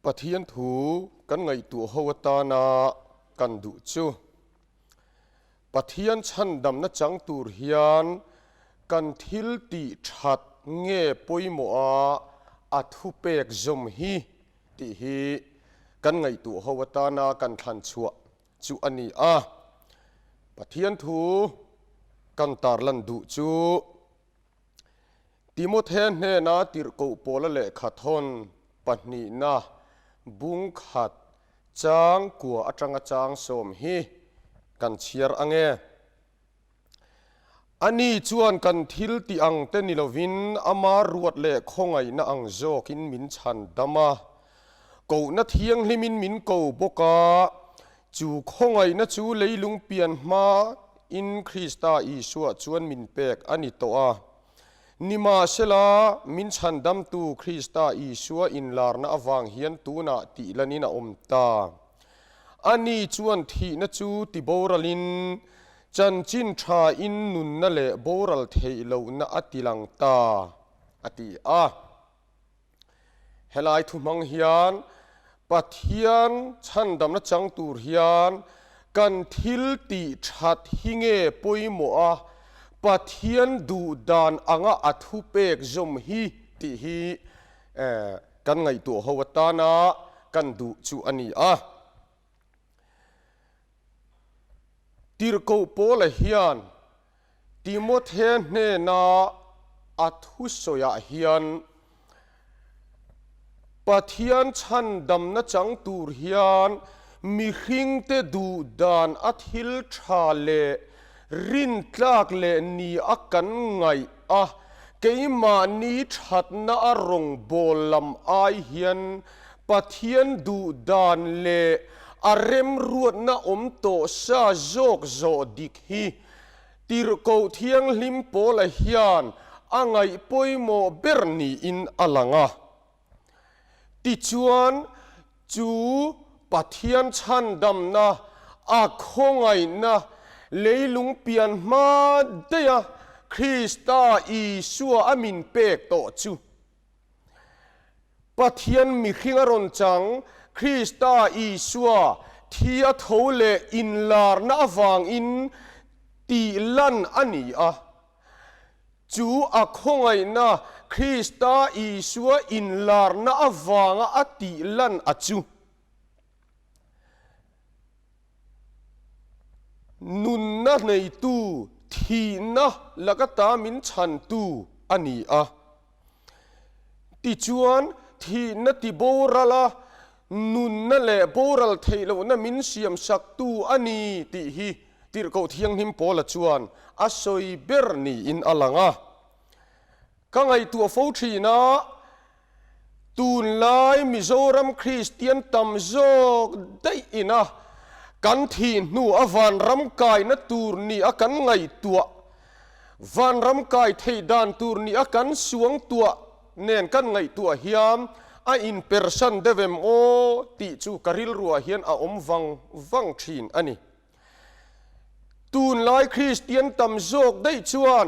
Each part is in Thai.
ปะเทียนถูกันไงตัวหัวตานากันดุจูปะเทียนชันดำนัจังตูรเฮียนกันทิลติชัดเงปอยมัวอัทุเปกจมฮีติฮีกันไงตัวหัวตานากันทันชัวจูอันนี้ปะเทียนถูกันตารลันดุจูติโมเทนเนนาติรโกโปละเลขัดทนปนีนาบุงขัดจางกัวอจังจางสมฮีกันเชียร์อังเออันนี้ชวนกันทิลติอังเตนิลวินอามารวดเล่คงไงนาอังโจกินมินชันดามากูนาเทียงลิมินมินกูบกาจูคงไงนาจูเลยลุงเปลี่ยนมาอินคริสตาอีชัวชวนมินเปกอันนี้ตัวนิมาเชลามินชันดัมตูคริสตาอีชัวอินลาร์นาอวังเฮียนตูนาติลานินาอมตาอันนี้ชวนที่นาจูติโบราลินจันจินชาอินนุนนั่นแหละโบราลเทโลนาอติลังตาอติเฮลัยทุมังเฮียนปัทเฮียนชันดำนัจังตูเฮียนกันทิลติชัดหิเงปุยมัวปัทเฮียนดูดานอ่างอัทุเปกจมฮีติฮีกันไงตัวหัวตานากันดูจูอันนี้ติรโกโปละเฮียนติโมเทนเนนาอัทุสยาเฮียนปัทเฮียนชันดำนัจังตูรเฮียนมีหิงเตดูดานอัทิลชาเลรินตากเลนีอักันไงเกยมานีชัดนาอรงโบลำไอเฮียนปัทเฮียนดูดานเลอารมรวดนาอมโตซาโจกโจดิกฮีติรโกเทียงลิมโปละเฮียนอังไงปอยโมเบรนีอินอลังติจวนจูปัทเฮียนชันดำนาคงไงนะเลยลุงเปลี่ยนมาเดียคริสตาอีชัวอามินเปกโตจูปัทเฮียนมีขิงอรอนจังคริสตาอีชัวที่อโทเลอินลาร์นาฟังอินตีลันอันนี้จูคงไงนะคริสตาอีชัวอินลาร์นาฟังตีลันจูนุนนะในตู้ทีนะแล้วก็ตามินชันตู้อันนี้ติจวนทีนะติโบราลานุนนั่นแหละโบราลเทลวนะมินเสียมสักตู้อันนี้ติฮีติรโกเทียงหิมโปละจวนสอยเบรนีอินอลังก็ไงตัวฟูชีนะตูนไลมิโซรัมคริสเตียนตัมโจได้อินะกันทีนูวันรำกายนัตูร์นี่กันไงตัววันรำกายเทดานตูร์นี่กันสวงตัวเน่นกันไงตัวเฮียมอินเปอร์ชันเดเวมโอติจูกริลรัวเฮียนอมวังชีนอันนี้ตูนไลคริสเตียนตัมโจกได้ชวน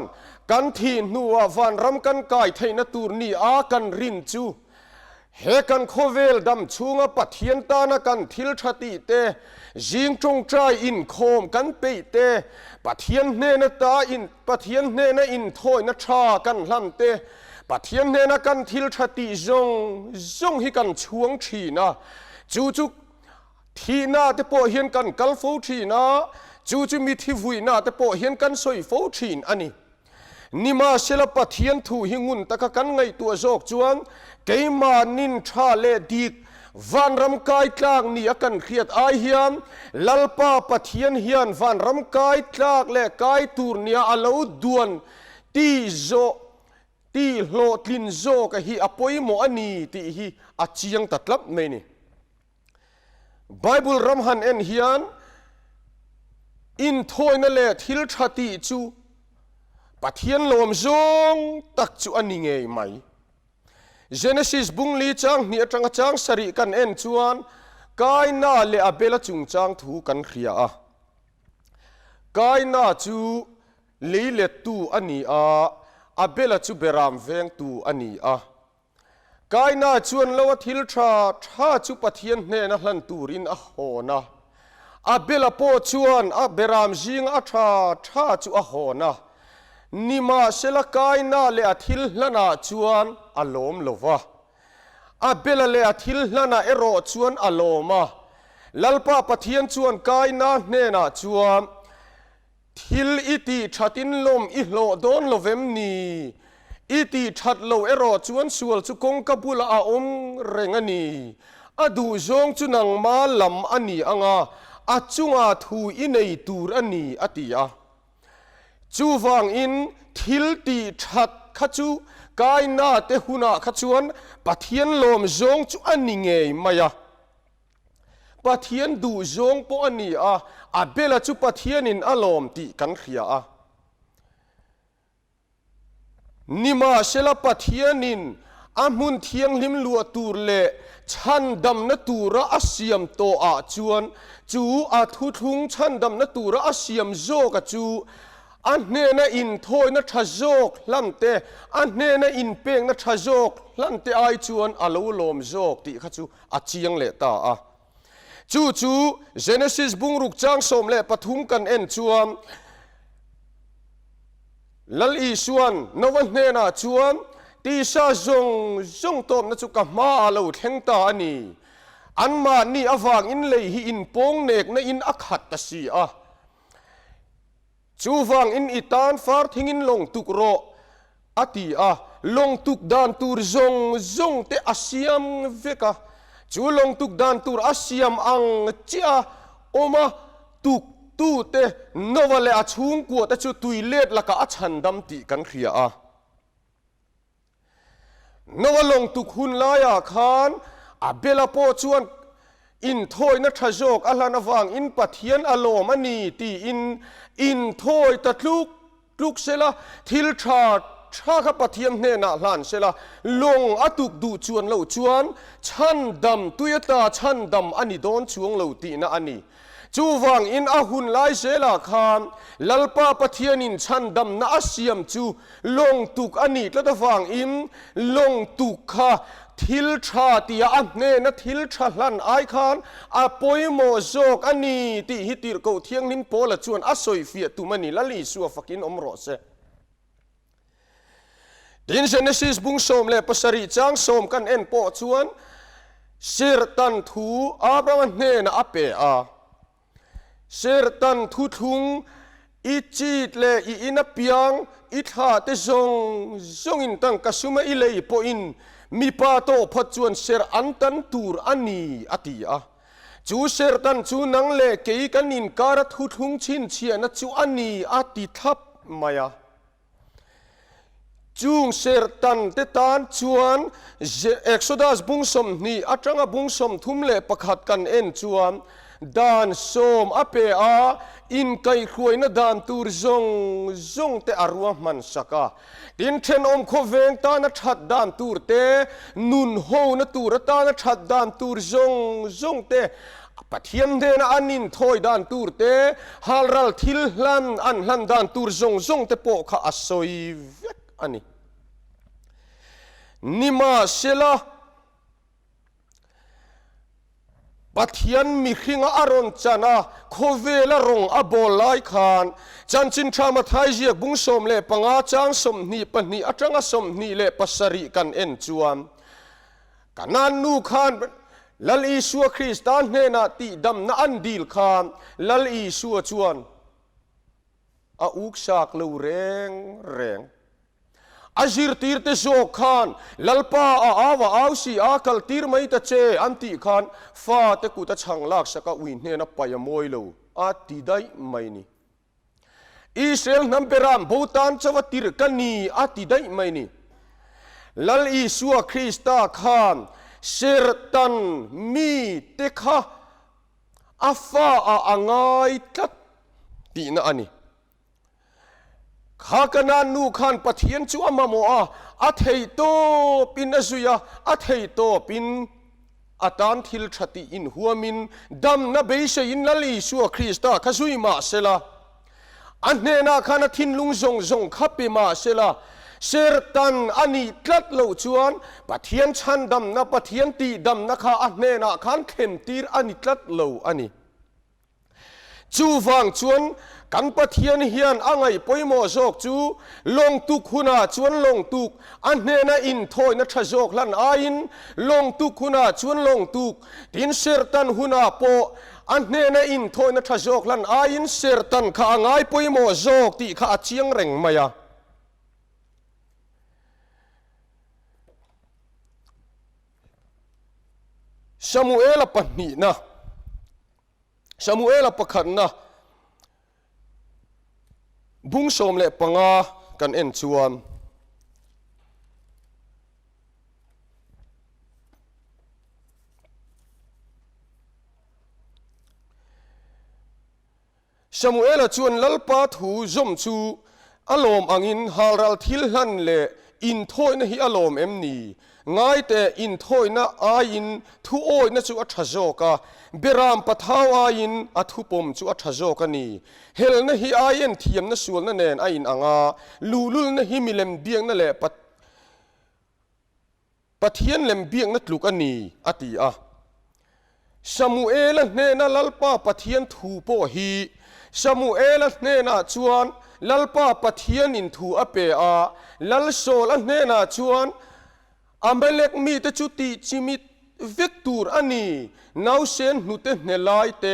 กันทีนูวันรำกันกายเทนัตูร์นี่กันรินจูเฮกันโคเวลดำชูงปัทเฮียนตานะกันทิลชาติเตจิงจงใจอินโคมกันเปเตปัทเฮียนเนนตาอินปัทเฮียนเนนอินโทยนะชากันลำเตปัทเฮียนเนนกันทิลชาติจงให้กันช่วงชีนะจูทีน่าเตโปเฮียนกันกัลโฟชีนะจูมีที่วุยน่าเตโปเฮียนกันสอยโฟชีนอันนี้นิมาเชลปัทเฮียนทูหิงุนตะกันไงตัวโจกจวนเกยมานินชาเลดิกวันรำกายกลางนี่กันเครียดไอเฮียนลัลปาปัทเฮียนเฮียนวันรำกายกลางเลกายตูร์นี่อาลูดวนตีโลตินโจกฮีอปอยโมอันนี้ตีฮีอาชียังตัดลับไม่นี่ไบเบิลรำหันเอ็นเฮียนอินโทยนั่นแหละทิลชาติจูปัทเฮียนลมจงตักจูอันนี้ไงไหมเจเนซิสบุงลีจังเนี่ยจังจังสริกันเอ็นจวนกายน่าเลอเบลจุงจังถูกันเขียกายน่าจูลีเลตูอันนี้อเบลจูเบรามเวงตูอันนี้ กายน่าชวนละวทิลชาถ้าจุปะเทียนเนนะหลันตูรินโหนะอาเบลโปชวนอาเบรามจิงอาถ้าจุโหนะนิมาเชลกายน่าเลอทิลลนาชวนอารมณ์ลวะอาเบลเลอทิลลนาเอโรชวนอารมณ์ลัลปาปะเทียนชวนกายน่าเนนะชวนทิลอิติชัดินลมอิโลโดนโลเวมนีอิติชัดโลเอโรชวนสวลจุกงกบุลอาอมเรงนีอดูจงจุนังมาลำอันนี้อ่างอาจุงอาทูอินในตูรอันนี้อติยาจูฟังอินทิลตีชัดขจูกายนาเตหุนาขจวนปะเทียนลมจงจุอันนี้ไงมายาปะเทียนดูจงปอันนี้อาเบลจุปะเทียนินอารมณ์ตีกันเขียนิมาเชลปะเทียนินอามุนเทียงลิมลัวตูรเลชันดำนตูระอาเซียมโตอาจวนจูอาทุทุงชันดำนตูระอาเซียมโจกจูอันเนนอินทอยนัทโจกลันเตอันเนนอินเปงนัทโจกลันเตไอจวนอาลูลมโจกตีขจูอาเจียงเลตาจูเจเนซิสบุงรุกจางสมเลปทุมกันเอ็นจวนลัลอีชวนนวันเนนาชวนตีชาจงตอมนัจุกมาอาลูเทงตาอันนี้อันมานี่อฟังอินเลยฮีอินปงเนกนอินอักขัดตสีจูฟังอินอิตานฟาร์ทิงอินลงตุกโรอติลงตุกดานตูรจงเตอาเซียมเวกาจูลงตุกดานตูรอาเซียมอังเจียโอมาตุกตูเตนวเลอาชุงกัวแต่จูตุยเลดละกะอัชันดัมติกันเขียนวลงตุกหุนลายาคานอาเบลโปชวนอินทอยนัทโจกอัลลานฟังอินปะเทียนอโลมันนีตีอินทอยตัดลุกเสละทิลชาขปะเทียนเนนาหลานเสละลงอตุกดูชวนเหล่าชวนชันดำตุยตาชันดำอันนี้โดนช่วงเหล่าตีนะอันนี้จูวังอินอาหุนไลเสลาคามลัลปาปะเทียนินชันดำนาอาเซียมจูลงตุกอันนี้แล้วตะฟังอินลงตุกค่ะทิลชาตีอันเนนะทิลชาลันไอคานอาปอยโมโจกอันนี้ตีฮิติรโกเทียงนินโปละชวนอาศัยเฟียตุมันนี่ละลีสัวฟักินอมรอเซดินเจเนซิสบุงสมเลปสริจางสมกันเอ็นโปชวนสิรตันทูอาบรามันเนนะอเปเสรตันทุทุงอิจิตเลอินเปียงอิทาเตจงอินตังกัสุมาอิเลย์ปอินมีปาโตพัจวนเสรอันตันตูรอันนี้อติจูเสรตันจูนังเลเกยกันอินการะทุทุงชินเชียนจูอันนี้อติทับมายาจูงเสรตันเตตานชวนเอ็กโซดัสบุงสมนี่อัจฉริบุงสมทุมเลประคัดกันเอ็นชวนดานสมอเปอินไกควยนดานตูรจงเตอรัวมันสักดินเทนอมโคเวงตานชัดดานตูรเตนุนโฮนตูรตานชัดดานตูรจงเตปะเทียนเดนอันนินทอยดานตูรเตฮัลรัลทิลลันอันลันดานตูรจงเตโปข้าอสอยเวกอันนี้นิมาเชลาปะเทียนมีขิงอารอนจานะโคเวลรงอบอลไลคานจันจินทรามาไทยเจียบุงสมเลปังอาจางสมนีปนีอัจงสมนีเลปัสริกันเอ็นจวนกันนันนูคานลัลอีชัวคริสตานเนนาติดำนันดีลคานลัลอีชัวจวนอุกชากเลวแรงอาจิรตีร์เตโจคานลัลปาอาวาอซีอาคัลตีร์ไม่ตะเจอันติคานฟาเตกุตะช่างลักษกะวินเนนับไปยมวยโลอาติได้ไม่นี่อิสราเอลนัมเบรามบูตันจวัติร์กันนีอาติได้ไม่นี่ลัลอิสัวคริสตาคานเชรตันมีเตคะอาฟาอังไงตัดตีน่ะอันนี้ข้ากันนันนูขันปะเทียนชัวมาโมอาเทยโตปินอสุยาอาเทยโตปินอาตานทิลชัติอินหัวมินดัมนาเบยเชอินลัลีชัวคริสตาข้าซุยมาเซลาอันเนนาขันทินลุงจงขับไปมาเซลา เชรตันอันนี้ตรัดเหล่าชวนปะเทียนชันดำนะปะเทียนตีดำนะข้าอันเนนะขันเข็มตีรอันนี้ตรัดเหล่าอันนี้จูฟังชวนกันปะเทียนเฮียนอ่างไอปอยโมโจกจูลงตุกหุนาชวนลงตุกอันเนนะอินทอยนะทะโจกลันอายินลงตุกหุนาชวนลงตุกดินเชรตันหุนาโปอันเนนะอินทอยนะทะโจกลันอายินเชรตันข้าอ่างไอปอยโมโจกตีข้าเชียงเร่งมายาชามูเอลปนีนะชามูเอลปขันนะบุ้งสมเละปังอากันเอ็นชวนชามูเอลชวนลลปาถูจมชูอารมณ์อังอินฮารัลทิลฮันเละอินโทยนะฮิอารมณ์เอ็มนีง่ายแต่อินโทยนะอายินทุโอยนะจูอัฐโจกะเบรามปะท้าวอายินอัทุปมจูอัฐโจกะนีเฮลนะฮิอายินเทียมนะสวนนะเนนอายินอ่างาลูลุลนะฮิมิเลมเบียงนะเละปะเทียนเลมเบียงนะลุกันนีอติอะชามูเอลเนนะลัลปาปะเทียนทูโปฮีชามูเอลเนนะชวนลัลปาปะเทียนอินทูอเปอาลัลโซลเนนะชวนอเมเล็กมีแต่จุติจิมิตวิกตูร์อันนี้น่าเช่นนุเตเนลายเต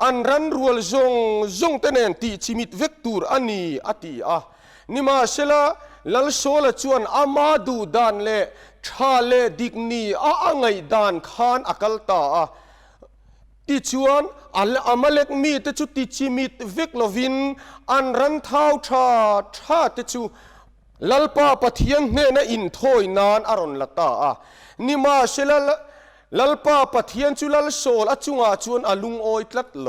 อันรันรัวจงเตเนนติจิมิตวิกตูร์อันนี้อติอะนิมาเชลาลัลโซลชวนอามาดูดานเลชาเลดิกนีอาไงดานขานอักลตาติชวนอัลอเมเล็กมีแต่จุติจิมิตวิกลวินอันรันเท้าชาติจูลัลปาปะเทียนเนนะอินโทยนานอารอนละตาอะนิมาเชลลัลปาปะเทียนจุลัลโซลอจุงอาชวนอลุงโอยตลัดโล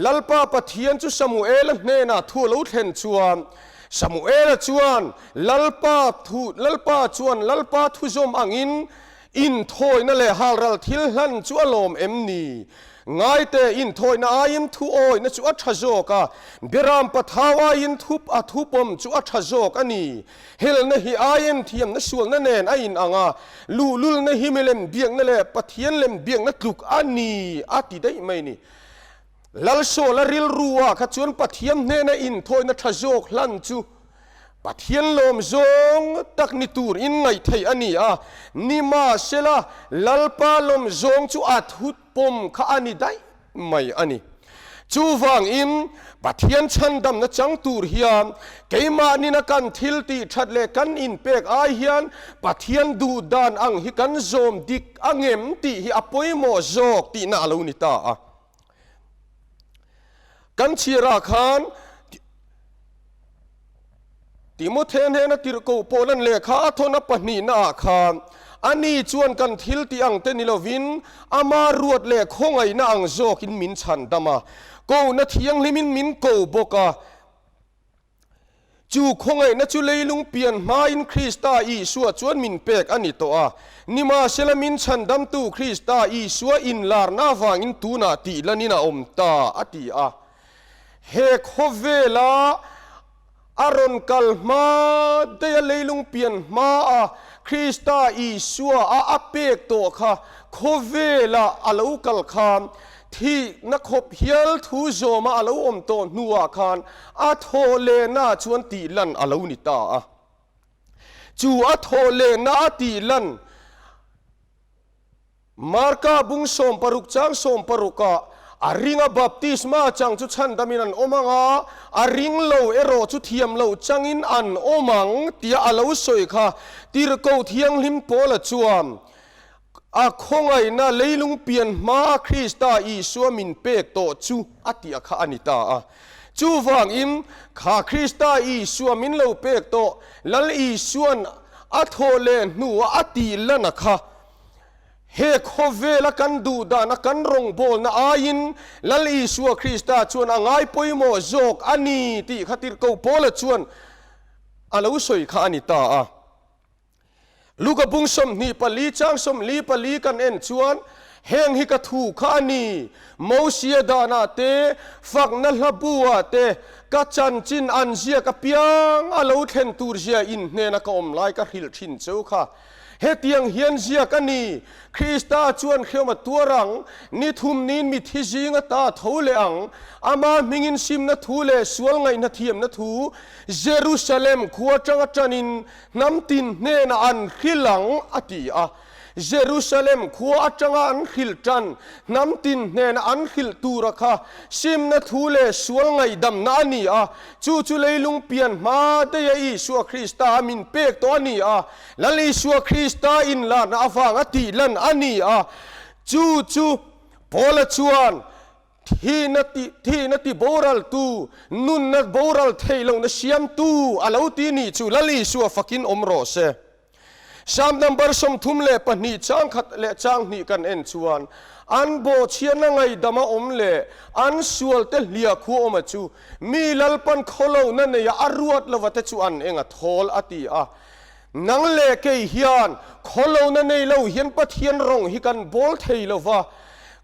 ลัลปาปะเทียนจุซามูเอลเนนะทัวลุเทนชวนซามูเอลชวนลัลปาชวนลัลปาทุจมอังอินโทยนั่นแหละฮารัลทิลฮันจูอารมณ์เอ็มนีง่ายแต่อินโทยนาอินทุโอยนะจูอัฐโจกะเบรามปะทาวาอินทุบอัทุปมจูอัฐโจกอันนี้เฮลนะฮิอายินเทียมนะชวนนะเนนอินอ่างาลูลุลนะฮิเมเลมเบียงนั่นแหละปะเทียนเลมเบียงนะกลุกอันนี้อาติได้ไหมนี่ลัลโซลริลรัวขจวนปะเทียมเนนะอินโทยนะทะโจกลันจูปะเทียนลมจงตักนิตูร์อินไงไทยอันนี้นิมาเชลาลัลปาลมจงจูอัทุปมข้าอันนี้ได้ไหมอันนี้จูฟังอินปะเทียนชันดำนะจังตูร์เฮียนเกมานี่นะกันทิลตีชัดเลกันอินเป็กอาเฮียนปะเทียนดูดานอังฮิกันโจมดิกอังเอ็มตีฮิอปอยโมโจกตีนาลูนิตากันชีราคานติโมเทนเฮนะติรโกโปลันเลขาทนปนีนาคานอันนี้ชวนกันทิลตีอังเตนิลวินอามารวดเลคงไงนางโจกินมินชันดามากูนาเทียงลิมินมินกูบกาจูคงไงนะจูเลยลุงเปลี่ยนมาอินคริสตาอีสัวชวนมินเป็กอันนี้ตัวนิมาเชลมินชันดัมตูคริสตาอีสัวอินลาร์นาฟังอินตูนาตีลานินาอมตาอติเฮโคเวลาอารอนกัลมาเดียเลยลุงเปลี่ยนมาคริสตาอีสัวอาเปกตัวค่ะโคเวลาอาลูกัลคามที่นักขบเฮียลทูโจมาอาลูอมโตนัวคานอาโทเลนาชวนตีลันอาลูนิตาจูอาโทเลนาตีลันมาร์กาบุงสมปรุกจังสมปรุกะอาริงบัพติสมาจังจุชันดามินันโอมังอาริงโลเอโรจุเทียมโลจังอินอันโอมังตีอาลูสวยค่ะตีรโกเทียงลิมโปละจวมคงไงนะเลยลุงเปลี่ยนมาคริสตาอีสัวมินเปกโตจูอติอาคาอนิตาจูฟังอิมข้าคริสตาอีสัวมินโลเปกโตลัลอีสัวนอัทโฮเลนัวอติละนะคะเฮโคเวลกันดูดานักันรงโบลนะอายินลัลอีสัวคริสตาชวนอ่างไอปอยโมโจกอันนี้ที่ขัติรกูโปละชวนอาลูสวยข้าอนิตาลูกบุงสมนี่ปลีจังสมลีปลีกันเอ็นชวนเฮงฮิกทูข้านีโมเสียดานาเตฝักนัลบัวเต ka chan chin an zia ka piang alo then tur zia in ne na ka om lai ka hil thin cheu kha he tiang hian zia ka ni Krista chuan khema tuarang ni thum nin mi thi zinga ta thole ang ama mingin sim na thule sual ngai na thiam na thu Jerusalem khuwa tanga tanin namtin ne na an khilang ati a Jerusalem khuwa atanga an khil tan namtin ne na an khil tura kha sim na thule sual ngai dam na ni a chu chu leilung pian ma te ya Isua Krista min pek to ani a lali Isua Krista in la na awang ati lan ani a chu chu pola chuan thi na ti boral tu nun na boral theilo na siam tu alo ti ni chu lali Isua fakin omro se Sam number som thum le pani chang khat le chang ni kan en chuan an bo chian na ngai dama om le an sual te lia khu oma chu mi lalpan kholo na ne ya aruat lawate chu an enga thol ati a nang le ke hian kholo na nei lo hian pathian rong hi kan bol thei lova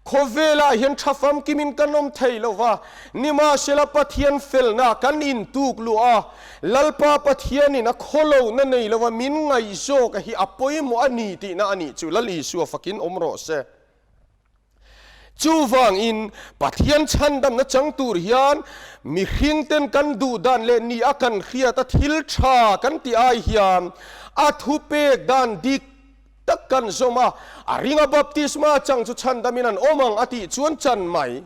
Khovela hian thafam kimin kanom theilova nima sela pathian felna kan in tuk lua lalpa pathian in a kholo na nei lova min ngai zo ka hi apoi mo ani ti na ani chu lali su fakin omro se chu wang in pathian chandam na changtur hian mi khingten kan du dan le ni akan khia ta thil tha kan ti ai hiam a thu pek dan dik takkan zoma aringa baptisma chang chu chandaminan omang ati chuan chan mai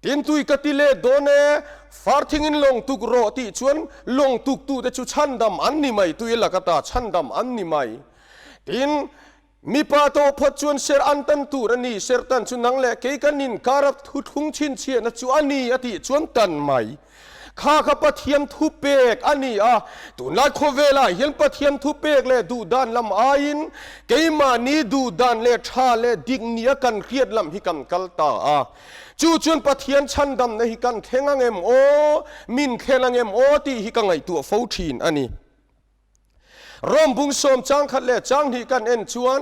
tin tui katile done farthing in long tuk ro ti chuan long tuk tu te chu chandam anni mai tui lakata chandam anni mai tin mi pa to phot chuan ser antan tur ani ser tan chu nang le ke kanin karap thu thung chin chia na chu ani ati chuan tan mai kha kha pathian thu pek ani a tunai khovela hian pathian thu pek le du dan lam ain keima ni du dan le tha le dignia kan khiat lam hi kan kalta a chu chuan pathian chandam na hi kan thengangem o min khelangem o ti hi ka ngai tu fo thin ani rom bung som chang khat le chang hi kan en chuan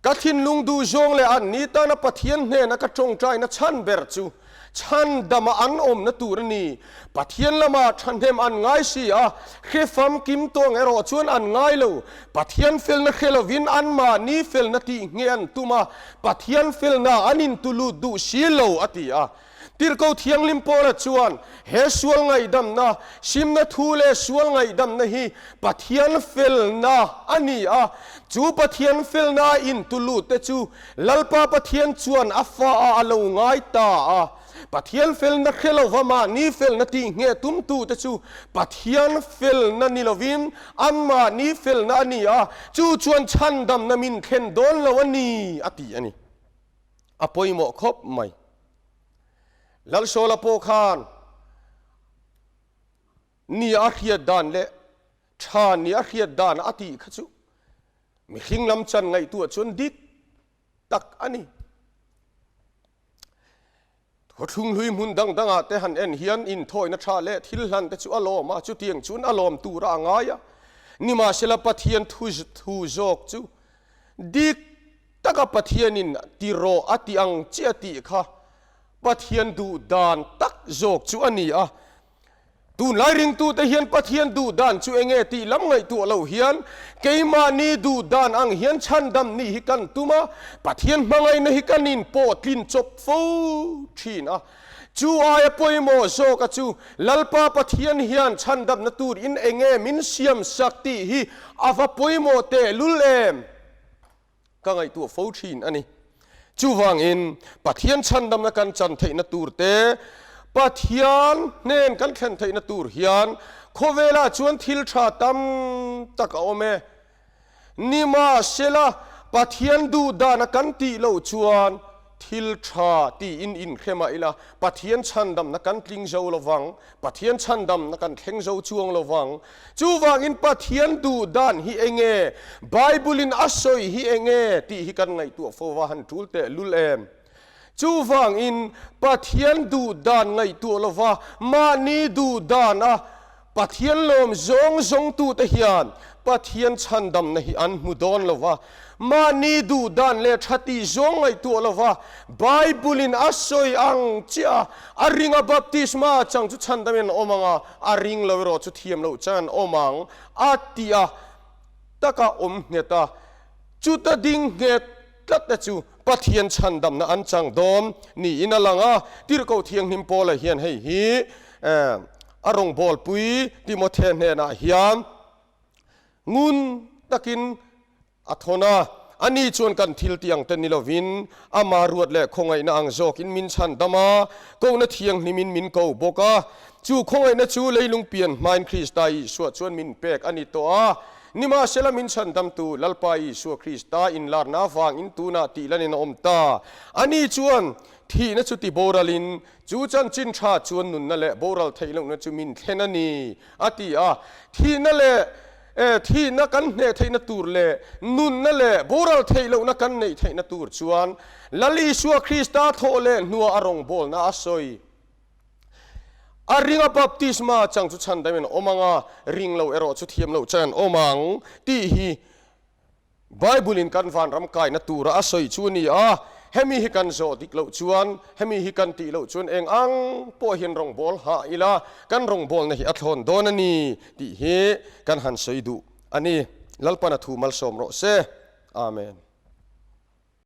kathin lung du zong le an ni ta na pathian hne na ka tong trai na chan ber chu chan dama an om na tur ni pathian lama thandem an ngai si a khefam kim tong ero chuan an ngai lo pathian fel na khelovin an ma ni fel na ti ngian tuma pathian fel na anin tulu du si lo ati a tirko thiang lim pola chuan he sual ngai dam na sim na thule sual ngai dam na hi pathian fel na ani a chu pathian fel na in tulu te chu lalpa pathian chuan afa a alo ngai ta a pathian fel na khelovama ni fel na ti nge tum tu te chu pathian fel na nilovin anma ni fel na ani a chu chuan chan dam na min khen don lo ani ati ani apoi mo khop mai lal sola po khan ni a khiat dan le tha ni a khiat dan ati khachu mi hinglam chan ngai tu chun dik tak ani thung hlui mun dang danga te han en hian in thoi na tha le thil hlan te chu alom a chu tiang chun alom tu ra ngaya nima sela pathian thu jok chu dik taka pathian in ti ro ati ang chi ati kha pathian du dan tak jok chu ani a tu lai ring tu te hian pathian du dan chu enge ti lam ngai tu lo hian keima ni du dan ang hian chan dam ni hi kan tuma pathian mangai na hi kanin po tlin chop fo thin a chu ai poimo zo ka chu lalpa pathian hian chan dam na tur in enge min siam sakti hi ava poimo te lulem ka ngai tu fo thin ani chu wang in pathian chan dam na kan chan thei na tur te pathian nen kan khen thei na tur hian khovela chuan thil tha tam tak ome nima sela pathian du dana kan ti lo chuan thil tha ti in khema ila pathian chandam na kan tling zo lowang pathian chandam na kan thleng zo chuang lowang chu wang in pathian du dan hi enge bible in asoi hi enge ti hi kan ngai tu fo wa han tul te lul em chu wang in pathian du dan ngai tu lova ma ni du dan a pathian lom zong zong tu te hian ปะเทียนชันดำนะฮิอันมุดอนละวะมานีดูดันเลทัติจงไอตัวละวะไบเบิลินอัสซอยอังเจ้าอาริงaบัพติสมาจังจุชันดำเนอมังอาริงละเวรอจุเทียมละจันอมังอาติอาตะกะเนตาจุดดิ่งเงตัดจูปะเทียนชันดำนะอันจังดอมนี่อินาลังติรกเอาเทียงหิมโปละเฮียนให้ฮีอารมณ์บอลปุยติโมเทนเนนะเฮียนงุนตะกินอัทนาอันนี้ชวนกันทิลเตียงเตนิลวินอามารวดเละคงไอ้นางจอกอินมินชันดามากูนัดเทียงนิมินกูบอกาจูคงไอ้นัดจูเลยลุงเปียนมายคริสต์ได้สวดชวนมินเป็กอันนี้ตัวนิมาเชลมินชันดำตูลัลปายสวดคริสต์ได้อินลาร์นาฟังอินตูนาตีลันนอมตาอันนี้ชวนที่นัดจุติโบราลินจูจันจินชาชวนนุนนั่นแหละโบราลไทยลงนัดจูมินเทนันนีอาติที่นั่นแหละที่นักกันเนี่ยไทยนัตูร์เล่นุนนั่นแหละโบราณไทยเรานักกันเนี่ยไทยนัตูร์ชวนลลีชัวคริสต์โทเล่นัวอารมณ์บอลน่าสวยอาริงาบัพติสมาจังจุชันได้เป็นโอมังริงเราเอรอจุเทียมเราจันโอมังที่ฮีไบเบิลินกันฟันรำกายนัตูร์อาสวยชวนนี่เฮมีฮิกันโซติกเลาชวนเฮมีฮิกันตีเลาชวนเองอังพอเห็นรองบอลหาอีลากันรองบอลนะฮิอัทอนโดนนี่ที่เฮกันหันสวยดูอันนี้ลัลปานาทูมัลสมโรเซอาเมน